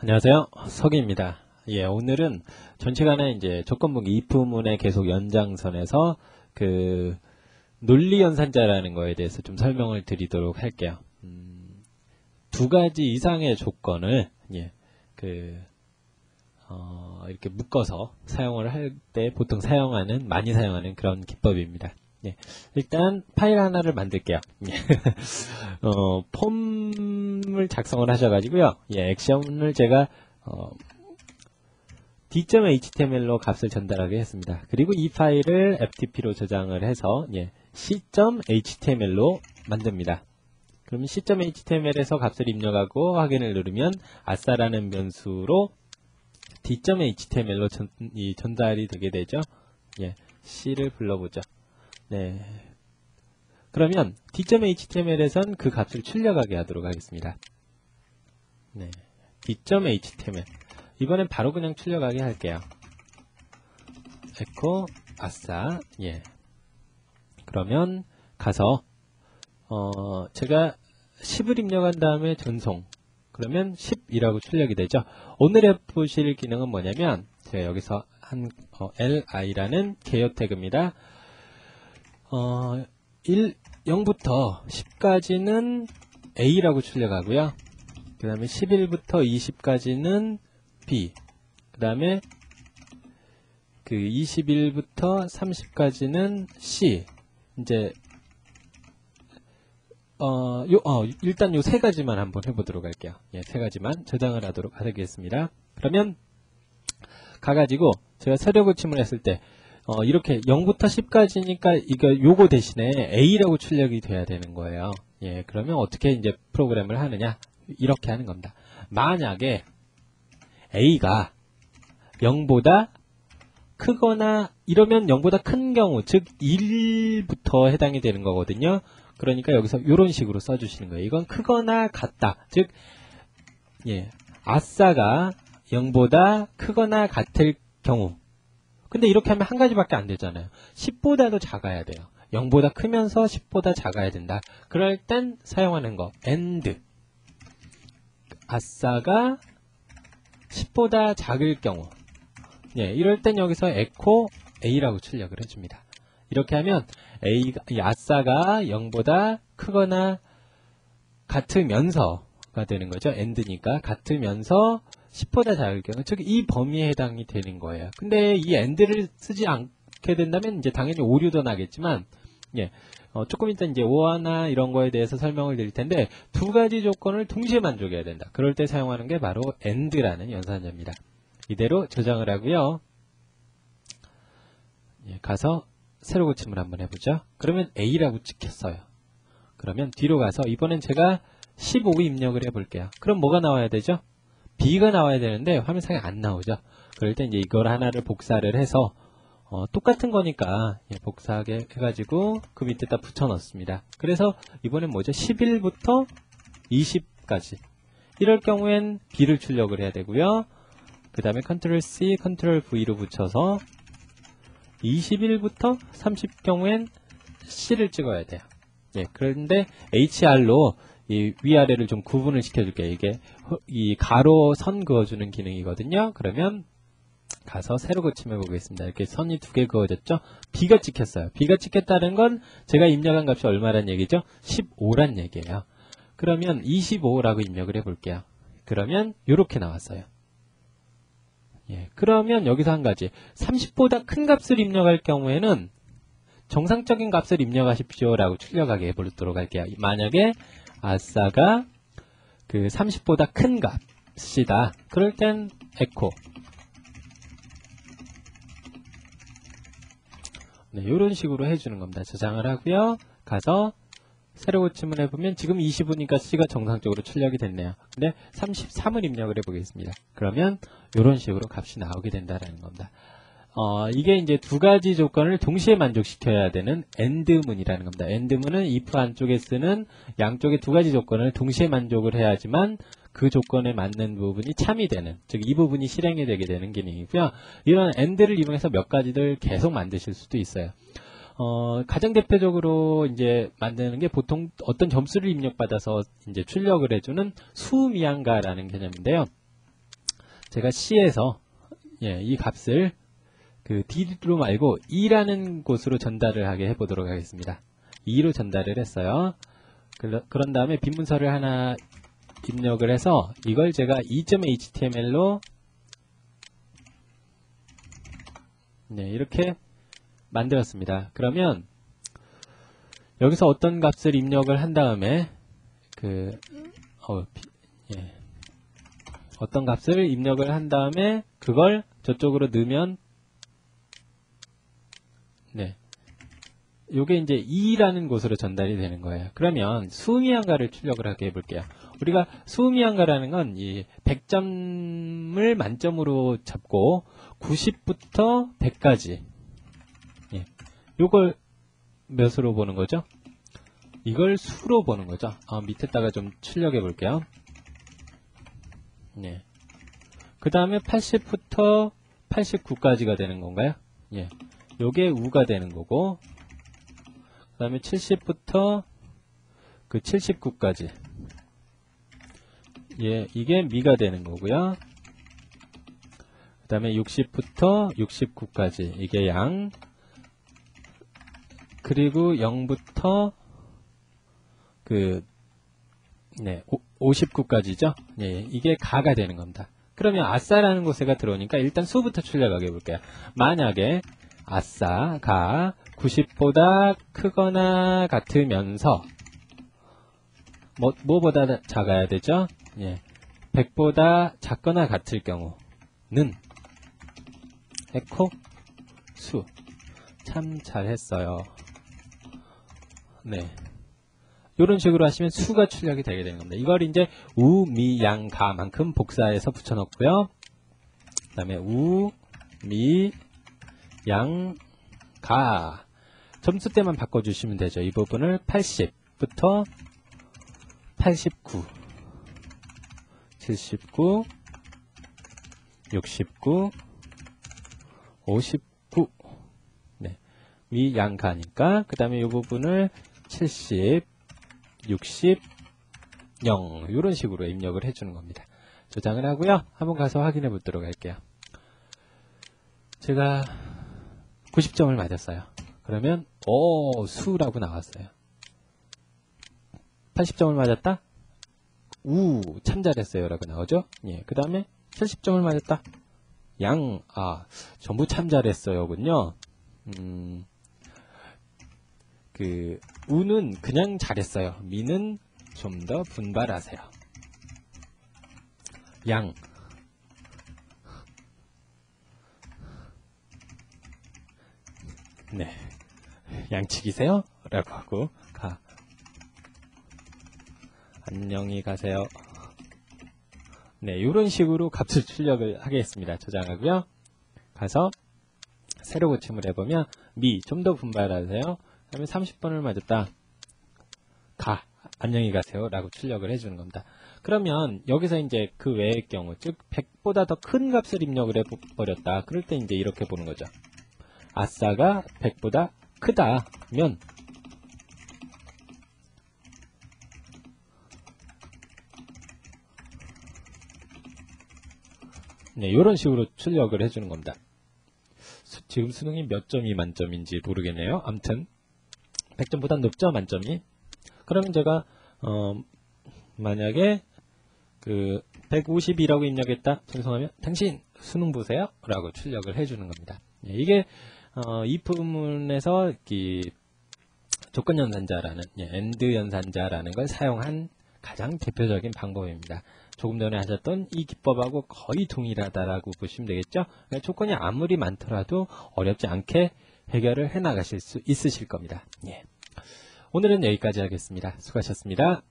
안녕하세요. 석희입니다. 예, 오늘은 전시간에 이제 조건분기 if문의 계속 연장선에서 그 논리연산자라는 거에 대해서 좀 설명을 드리도록 할게요. 두 가지 이상의 조건을 이렇게 묶어서 사용을 할 때 보통 많이 사용하는 그런 기법입니다. 예, 일단 파일 하나를 만들게요. 폼을 작성을 하셔가지고요. 예, 액션을 제가 d.html로 값을 전달하게 했습니다. 그리고 이 파일을 ftp로 저장을 해서 c.html로 만듭니다. 그럼 c.html에서 값을 입력하고 확인을 누르면 아싸라는 변수로 d.html로 전달이 되게 되죠. 예, c를 불러보죠. 네. 그러면 d.html에선 그 값을 출력하게 하도록 하겠습니다. 네. d.html. 이번엔 바로 그냥 출력하게 할게요. 에코 아싸. 예. 그러면 가서 제가 10을 입력한 다음에 전송. 그러면 10이라고 출력이 되죠. 오늘 해보실 기능은 뭐냐면 제가 여기서 한 li라는 개요 태그입니다. 0부터 10까지는 A라고 출력하고요. 그 다음에 11부터 20까지는 B. 그 다음에 21부터 30까지는 C. 이제, 일단 요 세 가지만 한번 해보도록 할게요. 예, 세 가지만 저장을 하도록 하겠습니다. 그러면, 가가지고, 제가 서류 고침을 했을 때, 이렇게 0부터 10까지니까 요거 대신에 A라고 출력이 돼야 되는 거예요. 예, 그러면 어떻게 이제 프로그램을 하느냐? 이렇게 하는 겁니다. 만약에 A가 0보다 크거나 이러면 0보다 큰 경우, 즉 1부터 해당이 되는 거거든요. 그러니까 여기서 이런 식으로 써주시는 거예요. 이건 크거나 같다. 즉, 예, 아싸가 0보다 크거나 같을 경우. 근데 이렇게 하면 한 가지밖에 안 되잖아요. 10보다도 작아야 돼요. 0보다 크면서 10보다 작아야 된다. 그럴 땐 사용하는 거 AND. 아싸가 10보다 작을 경우. 예, 이럴 땐 여기서 echo A라고 출력을 해줍니다. 이렇게 하면 아싸가 0보다 크거나 같으면서가 되는 거죠. AND니까 같으면서 10보다 작을 경우, 즉 이 범위에 해당이 되는 거예요. 근데 이 AND를 쓰지 않게 된다면 이제 당연히 오류도 나겠지만, 예, 조금 이따 이제 오화나 이런 거에 대해서 설명을 드릴 텐데 두 가지 조건을 동시에 만족해야 된다. 그럴 때 사용하는 게 바로 AND라는 연산자입니다. 이대로 저장을 하고요. 예, 가서 새로 고침을 한번 해보죠. 그러면 A라고 찍혔어요. 그러면 뒤로 가서 이번엔 제가 15 입력을 해볼게요. 그럼 뭐가 나와야 되죠? B가 나와야 되는데 화면상에 안 나오죠. 그럴 때 이제 이걸 하나를 복사를 해서 똑같은 거니까 복사하게 해가지고 그 밑에다 붙여 넣습니다. 그래서 이번엔 뭐죠? 11부터 20까지. 이럴 경우엔 B를 출력을 해야 되고요. 그 다음에 Ctrl C, Ctrl V로 붙여서 21부터 30 경우엔 C를 찍어야 돼요. 예, 그런데 HR로 이 위아래를 좀 구분을 시켜줄게요. 이게 이 가로 선 그어주는 기능이거든요. 그러면 가서 새로 고침해 보겠습니다. 이렇게 선이 두 개 그어졌죠? B가 찍혔어요. B가 찍혔다는 건 제가 입력한 값이 얼마란 얘기죠? 15란 얘기예요. 그러면 25라고 입력을 해볼게요. 그러면 이렇게 나왔어요. 예, 그러면 여기서 한 가지 30보다 큰 값을 입력할 경우에는 정상적인 값을 입력하십시오 라고 출력하게 해보도록 할게요. 만약에 아싸가 30보다 큰 값이다. 그럴 땐 echo. 네, 이런 식으로 해주는 겁니다. 저장을 하고요. 가서 새로 고침을 해보면 지금 25니까 C가 정상적으로 출력이 됐네요. 근데 33을 입력을 해보겠습니다. 그러면 이런 식으로 값이 나오게 된다는 겁니다. 이게 이제 두 가지 조건을 동시에 만족시켜야 되는 AND문이라는 겁니다. AND문은 if 안쪽에 쓰는 양쪽의 두 가지 조건을 동시에 만족을 해야지만 그 조건에 맞는 부분이 참이 되는, 즉 이 부분이 실행이 되게 되는 기능이고요. 이런 AND를 이용해서 몇 가지들 계속 만드실 수도 있어요. 가장 대표적으로 이제 만드는 게 보통 어떤 점수를 입력받아서 이제 출력을 해주는 수미양가라는 개념인데요. 제가 C에서 이 값을 그 D로 말고 E라는 곳으로 전달을 하게 해보도록 하겠습니다. E로 전달을 했어요. 그런 다음에 빈문서를 하나 입력을 해서 이걸 제가 e.html로 이렇게 만들었습니다. 그러면 여기서 어떤 값을 입력을 한 다음에 어떤 값을 입력을 한 다음에 그걸 저쪽으로 넣으면 요게 이제 E라는 곳으로 전달이 되는 거예요. 그러면 수음이한가를 출력을 하게 해볼게요. 우리가 수음이한가라는 건 이 100점을 만점으로 잡고 90부터 100까지 요걸 몇으로 보는 거죠? 이걸 수로 보는 거죠. 밑에다가 좀 출력해 볼게요. 그 다음에 80부터 89까지가 되는 건가요? 요게 우가 되는 거고, 그 다음에 70부터 그 79까지 이게 미가 되는 거고요. 그 다음에 60부터 69까지 이게 양, 그리고 0부터 59까지죠. 이게 가가 되는 겁니다. 그러면 아싸라는 곳에가 들어오니까 일단 수부터 출력하게 해볼게요. 만약에 아싸가 90보다 크거나 같으면서 뭐보다 작아야 되죠? 100보다 작거나 같을 경우는 에코 수. 참 잘했어요. 이런 식으로 하시면 수가 출력이 되게 되는 겁니다. 이걸 이제 우, 미, 양, 가만큼 복사해서 붙여놓고요. 그 다음에 우, 미, 양, 가. 점수대만 바꿔주시면 되죠. 이 부분을 80부터 89, 79, 69, 59. 미, 양, 가니까 그 다음에 이 부분을 70, 60, 0 이런 식으로 입력을 해주는 겁니다. 저장을 하고요. 한번 가서 확인해 보도록 할게요. 제가 90점을 맞았어요. 그러면 수라고 나왔어요. 80점을 맞았다? 참 잘했어요 라고 나오죠. 그 다음에 70점을 맞았다? 전부 참 잘했어요 군요. 우는 그냥 잘했어요. 미는 좀 더 분발하세요. 양. 양치기세요? 라고 하고, 가. 안녕히 가세요. 이런 식으로 값을 출력을 하겠습니다. 저장하고요. 가서, 새로 고침을 해보면, 미, 좀 더 분발하세요. 그 다음에 30번을 맞았다. 가. 안녕히 가세요. 라고 출력을 해주는 겁니다. 그러면 여기서 이제 그 외의 경우, 즉 100보다 더 큰 값을 입력을 해버렸다. 그럴 때 이제 이렇게 보는 거죠. 아싸가 100보다 크다면 이런 식으로 출력을 해주는 겁니다. 지금 수능이 몇 점이 만점인지 모르겠네요. 아무튼 100점보다 높죠, 만점이. 그러면 제가 만약에 150이라고 입력했다. 죄송하면 당신 수능 보세요 라고 출력을 해주는 겁니다. 이게 if 조건 연산자라는 AND 연산자라는 걸 사용한 가장 대표적인 방법입니다. 조금 전에 하셨던 이 기법하고 거의 동일하다라고 보시면 되겠죠. 그러니까 조건이 아무리 많더라도 어렵지 않게 해결을 해 나가실 수 있으실 겁니다. 오늘은 여기까지 하겠습니다. 수고하셨습니다.